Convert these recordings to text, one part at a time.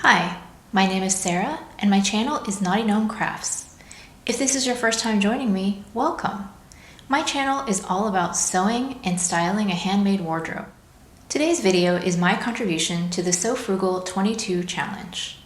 Hi, my name is Sarah and my channel is knottygnome Crafts. If this is your first time joining me, welcome. My channel is all about sewing and styling a handmade wardrobe. Today's video is my contribution to the Sew Frugal 22 challenge.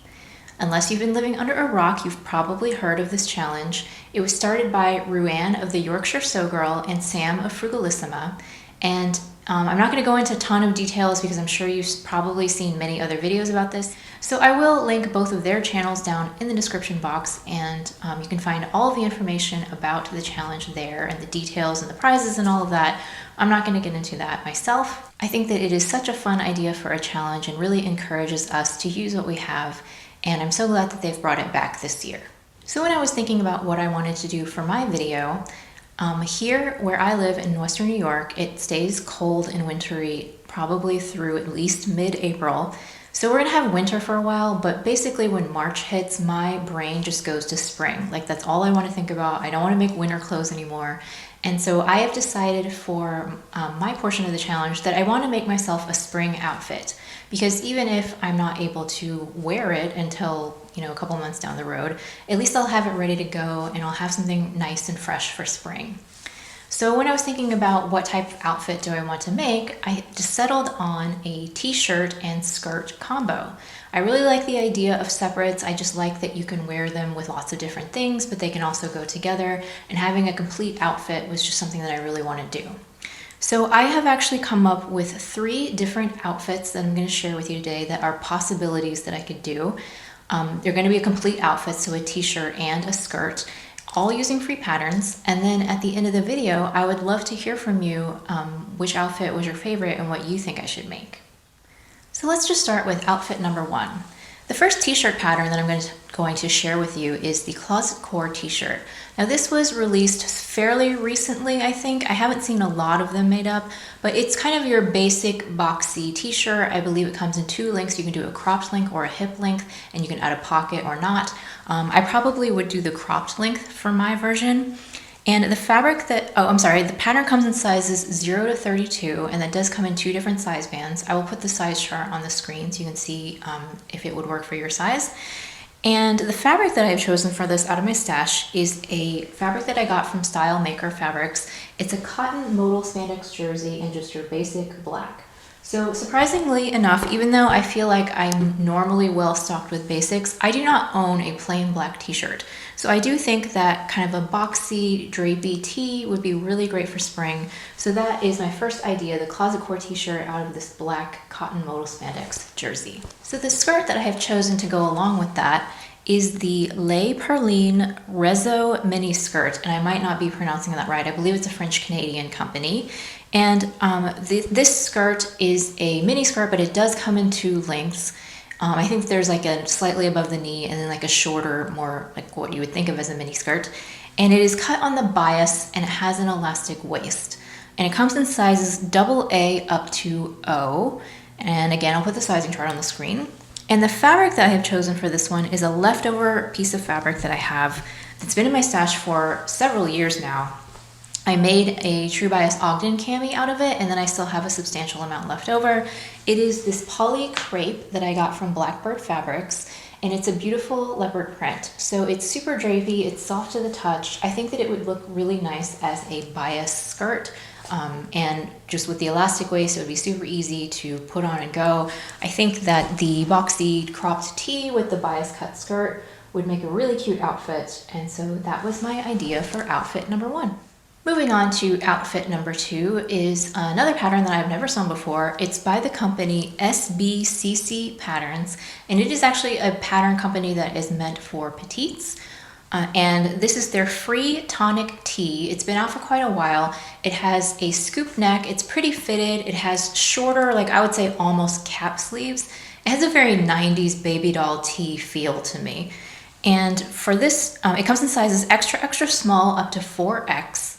Unless you've been living under a rock, you've probably heard of this challenge. It was started by Ruanne of the Yorkshire Sew Girl and Sam of Frugalissima, and I'm not going to go into a ton of details because I'm sure you've probably seen many other videos about this. So I will link both of their channels down in the description box, and you can find all of the information about the challenge there and the details and the prizes and all of that. I'm not going to get into that myself. I think that it is such a fun idea for a challenge and really encourages us to use what we have, and I'm so glad that they've brought it back this year. So when I was thinking about what I wanted to do for my video, here where I live in Western New York, it stays cold and wintry probably through at least mid-April. So we're gonna have winter for a while, but basically when March hits, my brain just goes to spring. Like that's all I wanna think about. I don't wanna make winter clothes anymore. And so I have decided for my portion of the challenge that I wanna make myself a spring outfit. Because even if I'm not able to wear it until, a couple months down the road, at least I'll have it ready to go and I'll have something nice and fresh for spring. So when I was thinking about what type of outfit do I want to make, I just settled on a t-shirt and skirt combo. I really like the idea of separates. I just like that you can wear them with lots of different things, but they can also go together, and having a complete outfit was just something that I really want to do. So I have actually come up with 3 different outfits that I'm going to share with you today that are possibilities that I could do. They're going to be a complete outfit, so a t-shirt and a skirt, all using free patterns. And then at the end of the video, I would love to hear from you which outfit was your favorite and what you think I should make. So let's just start with outfit number 1. The first t-shirt pattern that I'm going to share with you is the Closet Core t-shirt. Now this was released fairly recently, I think. I haven't seen a lot of them made up, but it's kind of your basic boxy t-shirt. I believe it comes in 2 lengths. You can do a cropped length or a hip length, and you can add a pocket or not. I probably would do the cropped length for my version. And the fabric the pattern comes in sizes 0 to 32, and that does come in 2 different size bands. I will put the size chart on the screen so you can see if it would work for your size. And the fabric that I've chosen for this out of my stash is a fabric that I got from Style Maker Fabrics. It's a cotton modal spandex jersey in just your basic black. So surprisingly enough, even though I feel like I'm normally well stocked with basics, I do not own a plain black t-shirt. So I do think that kind of a boxy, drapey tee would be really great for spring. So that is my first idea, the Closet Core t-shirt out of this black cotton modal spandex jersey. So the skirt that I have chosen to go along with that is the Le Perline Réseau mini skirt, and I might not be pronouncing that right. I believe it's a French-Canadian company. And this skirt is a mini skirt, but it does come in 2 lengths. I think there's like a slightly above the knee and then like a shorter, more like what you would think of as a mini skirt. And it is cut on the bias and it has an elastic waist. And it comes in sizes AA up to O. And again, I'll put the sizing chart on the screen. And the fabric that I have chosen for this one is a leftover piece of fabric that I have that's been in my stash for several years now. I made a True Bias Ogden cami out of it, and then I still have a substantial amount left over. It is this poly crepe that I got from Blackbird Fabrics, and it's a beautiful leopard print. So it's super drapey, it's soft to the touch. I think that it would look really nice as a bias skirt. And just with the elastic waist, it would be super easy to put on and go. I think that the boxy cropped tee with the bias cut skirt would make a really cute outfit, and so that was my idea for outfit number 1. Moving on to outfit number 2 is another pattern that I've never sewn before. It's by the company SBCC Patterns, and it is actually a pattern company that is meant for petites. And this is their free tonic tee. It's been out for quite a while. It has a scoop neck. It's pretty fitted. It has shorter, like I would say almost cap sleeves. It has a very 90s baby doll tee feel to me. And for this, it comes in sizes extra, extra small up to 4X.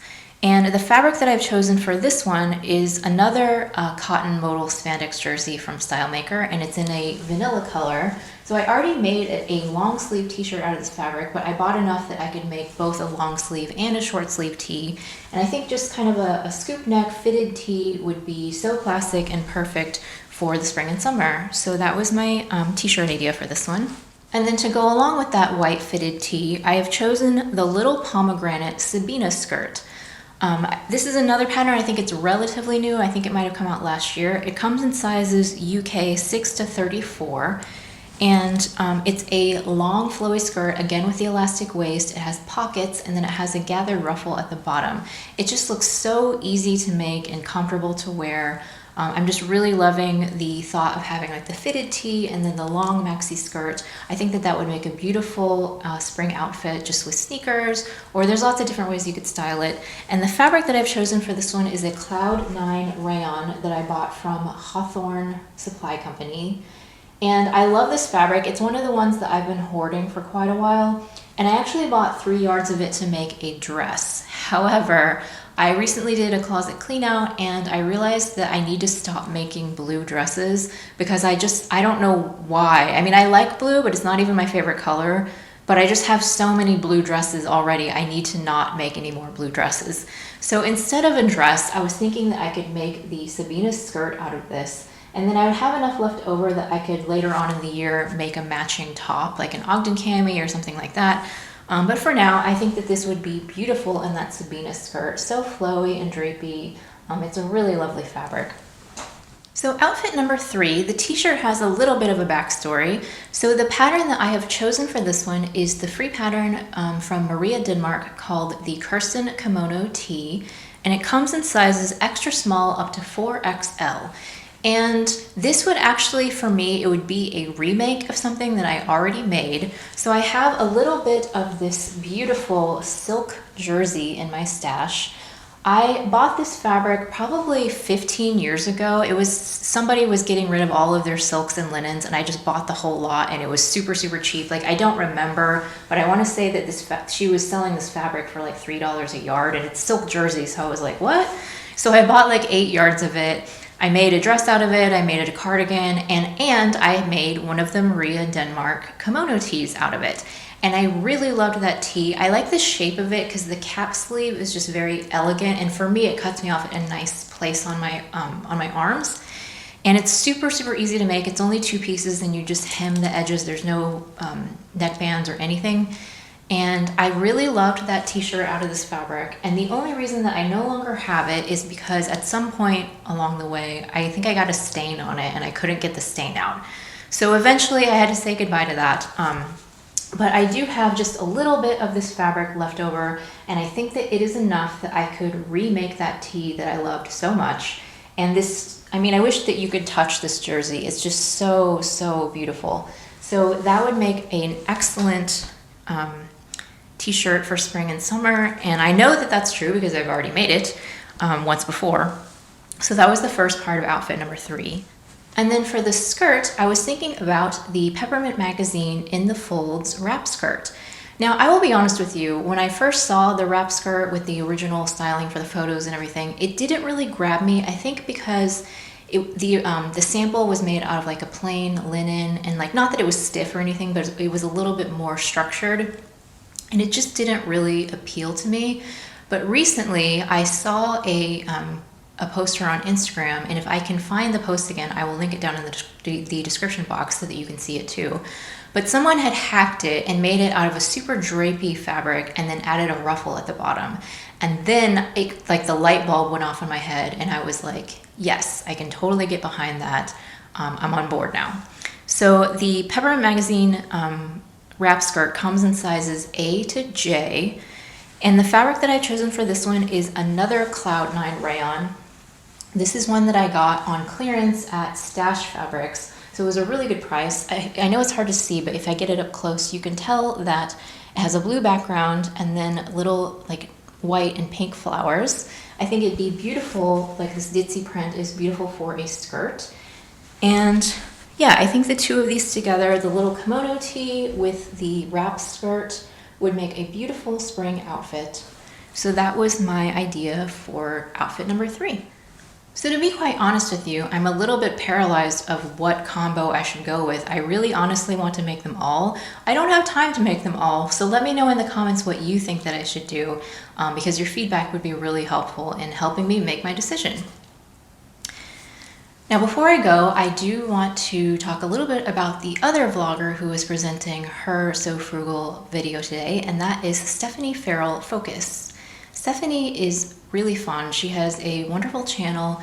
And the fabric that I've chosen for this one is another cotton modal spandex jersey from Style Maker, and it's in a vanilla color. So I already made a long sleeve t-shirt out of this fabric, but I bought enough that I could make both a long sleeve and a short sleeve tee. And I think just kind of a scoop neck fitted tee would be so classic and perfect for the spring and summer. So that was my t-shirt idea for this one. And then to go along with that white fitted tee, I have chosen the little pomegranate Sabina skirt. This is another pattern. I think it's relatively new. I think it might have come out last year. It comes in sizes UK 6 to 34. And it's a long flowy skirt, again with the elastic waist. It has pockets, and then it has a gathered ruffle at the bottom. It just looks so easy to make and comfortable to wear. I'm just really loving the thought of having like the fitted tee and then the long maxi skirt. I think that that would make a beautiful spring outfit just with sneakers, or there's lots of different ways you could style it. And the fabric that I've chosen for this one is a Cloud 9 rayon that I bought from Hawthorne Supply Company. And I love this fabric. It's one of the ones that I've been hoarding for quite a while. And I actually bought 3 yards of it to make a dress. However, I recently did a closet clean out and I realized that I need to stop making blue dresses because I don't know why. I mean, I like blue, but it's not even my favorite color. But I just have so many blue dresses already. I need to not make any more blue dresses. So instead of a dress, I was thinking that I could make the Sabina skirt out of this. And then I would have enough left over that I could later on in the year make a matching top, like an Ogden cami or something like that. But for now, I think that this would be beautiful in that Sabina skirt. So flowy and drapey. It's a really lovely fabric. So outfit number 3, the t-shirt has a little bit of a backstory. So the pattern that I have chosen for this one is the free pattern from Maria, Denmark, called the Carson Kimono T. And it comes in sizes extra small up to 4XL. And this would actually, for me, it would be a remake of something that I already made. So I have a little bit of this beautiful silk jersey in my stash. I bought this fabric probably 15 years ago. Somebody was getting rid of all of their silks and linens, and I just bought the whole lot, and it was super, super cheap. Like, I don't remember, but I want to say that she was selling this fabric for like $3 a yard, and it's silk jersey, so I was like, what? So I bought like 8 yards of it. I made a dress out of it, I made it a cardigan, and I made one of the Maria Denmark kimono tees out of it. And I really loved that tee. I like the shape of it because the cap sleeve is just very elegant, and for me it cuts me off at a nice place on my arms. And it's super, super easy to make. It's only 2 pieces and you just hem the edges. There's no neck bands or anything. And I really loved that t-shirt out of this fabric. And the only reason that I no longer have it is because at some point along the way, I think I got a stain on it and I couldn't get the stain out. So eventually I had to say goodbye to that. But I do have just a little bit of this fabric left over, and I think that it is enough that I could remake that tee that I loved so much. And this, I mean, I wish that you could touch this jersey. It's just so, so beautiful. So that would make an excellent t-shirt for spring and summer, and I know that that's true because I've already made it once before. So that was the first part of outfit number 3. And then for the skirt, I was thinking about the Peppermint Magazine In the Folds wrap skirt. Now, I will be honest with you, when I first saw the wrap skirt with the original styling for the photos and everything, it didn't really grab me. I think because the sample was made out of like a plain linen, and like, not that it was stiff or anything, but it was a little bit more structured. And it just didn't really appeal to me. But recently I saw a poster on Instagram, and if I can find the post again, I will link it down in the description box so that you can see it too. But someone had hacked it and made it out of a super drapey fabric and then added a ruffle at the bottom. And then it, like, the light bulb went off in my head, and I was like, yes, I can totally get behind that. I'm on board now. So the Peppermint Magazine wrap skirt comes in sizes A to J, and the fabric that I've chosen for this one is another Cloud 9 rayon. This is one that I got on clearance at Stash Fabrics, so it was a really good price. I know it's hard to see, but if I get it up close, you can tell that it has a blue background and then little like white and pink flowers. I think it'd be beautiful, like this ditzy print is beautiful for a skirt. And yeah, I think the 2 of these together, the little kimono tee with the wrap skirt, would make a beautiful spring outfit. So that was my idea for outfit number 3. So to be quite honest with you, I'm a little bit paralyzed of what combo I should go with. I really honestly want to make them all. I don't have time to make them all, so let me know in the comments what you think that I should do, because your feedback would be really helpful in helping me make my decision. Now before I go, I do want to talk a little bit about the other vlogger who is presenting her So Frugal video today, and that is Stephanie Farrell Focus. Stephanie is really fun. She has a wonderful channel.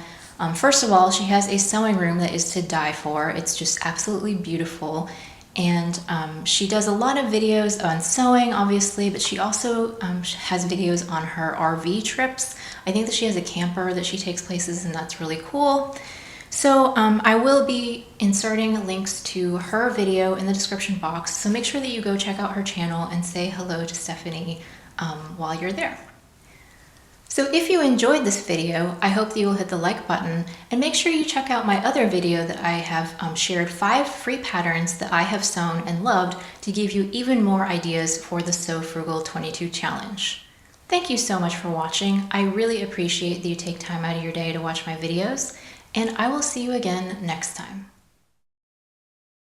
First of all, she has a sewing room that is to die for. It's just absolutely beautiful. And she does a lot of videos on sewing, obviously, but she also has videos on her RV trips. I think that she has a camper that she takes places, and that's really cool. So I will be inserting links to her video in the description box, so make sure that you go check out her channel and say hello to Stephanie while you're there. So if you enjoyed this video, I hope that you will hit the like button, and make sure you check out my other video that I have shared 5 free patterns that I have sewn and loved to give you even more ideas for the So Frugal 22 challenge. Thank you so much for watching. I really appreciate that you take time out of your day to watch my videos, and I will see you again next time.